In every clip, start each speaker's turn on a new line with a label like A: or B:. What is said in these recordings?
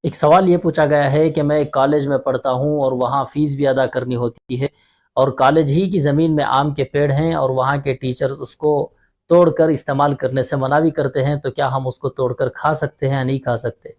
A: ایک سوال یہ پوچھا گیا ہے کہ میں ایک کالج میں پڑھتا ہوں اور وہاں فیس بھی ادا کرنی ہوتی ہے، اور کالج ہی کی زمین میں آم کے پیڑ ہیں اور وہاں کے ٹیچرز اس کو توڑ کر استعمال کرنے سے منع بھی کرتے ہیں، تو کیا ہم اس کو توڑ کر کھا سکتے ہیں یا نہیں کھا سکتے؟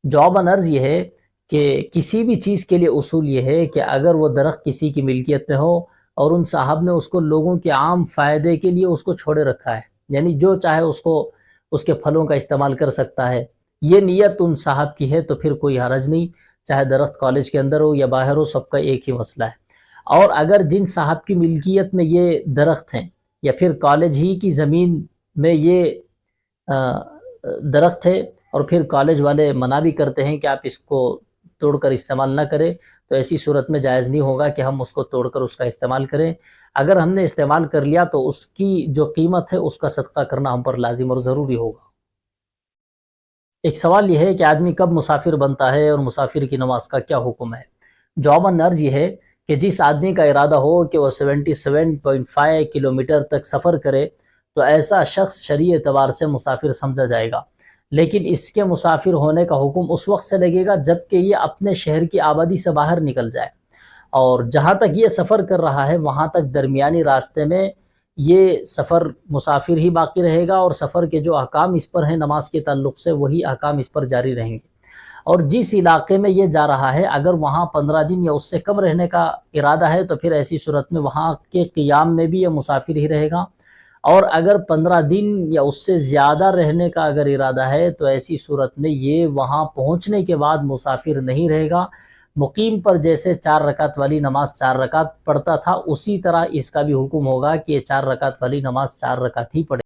A: جواباً عرض یہ ہے کہ کسی بھی چیز کے لیے اصول یہ ہے کہ اگر وہ درخت کسی کی ملکیت میں ہو اور ان صاحب نے اس کو لوگوں کے عام فائدے کے لیے اس کو چھوڑے رکھا ہے، یعنی جو چاہے اس کو اس کے پھلوں کا استعمال کر سکتا ہے، یہ نیت ان صاحب کی ہے، تو پھر کوئی حرج نہیں، چاہے درخت کالج کے اندر ہو یا باہر ہو، سب کا ایک ہی مسئلہ ہے۔ اور اگر جن صاحب کی ملکیت میں یہ درخت ہیں یا پھر کالج ہی کی زمین میں یہ درخت ہے اور پھر کالج والے منع بھی کرتے ہیں کہ آپ اس کو توڑ کر استعمال نہ کریں، تو ایسی صورت میں جائز نہیں ہوگا کہ ہم اس کو توڑ کر اس کا استعمال کریں۔ اگر ہم نے استعمال کر لیا تو اس کی جو قیمت ہے اس کا صدقہ کرنا ہم پر لازم اور ضروری ہوگا۔ ایک سوال یہ ہے کہ آدمی کب مسافر بنتا ہے اور مسافر کی نماز کا کیا حکم ہے؟ جواباً عرض یہ ہے کہ جس آدمی کا ارادہ ہو کہ وہ 77.5 کلومیٹر تک سفر کرے تو ایسا شخص شرعی اعتبار سے مسافر سمجھا جائے گا، لیکن اس کے مسافر ہونے کا حکم اس وقت سے لگے گا جب کہ یہ اپنے شہر کی آبادی سے باہر نکل جائے، اور جہاں تک یہ سفر کر رہا ہے وہاں تک درمیانی راستے میں یہ سفر مسافر ہی باقی رہے گا، اور سفر کے جو احکام اس پر ہیں نماز کے تعلق سے وہی احکام اس پر جاری رہیں گے۔ اور جس علاقے میں یہ جا رہا ہے اگر وہاں 15 دن یا اس سے کم رہنے کا ارادہ ہے تو پھر ایسی صورت میں وہاں کے قیام میں بھی یہ مسافر ہی رہے گا، اور اگر 15 دن یا اس سے زیادہ رہنے کا اگر ارادہ ہے تو ایسی صورت میں یہ وہاں پہنچنے کے بعد مسافر نہیں رہے گا، مقیم پر جیسے 4 رکعت والی نماز 4 رکعت پڑھتا تھا اسی طرح اس کا بھی حکم ہوگا کہ یہ 4 رکعت والی نماز 4 رکعت ہی پڑھے۔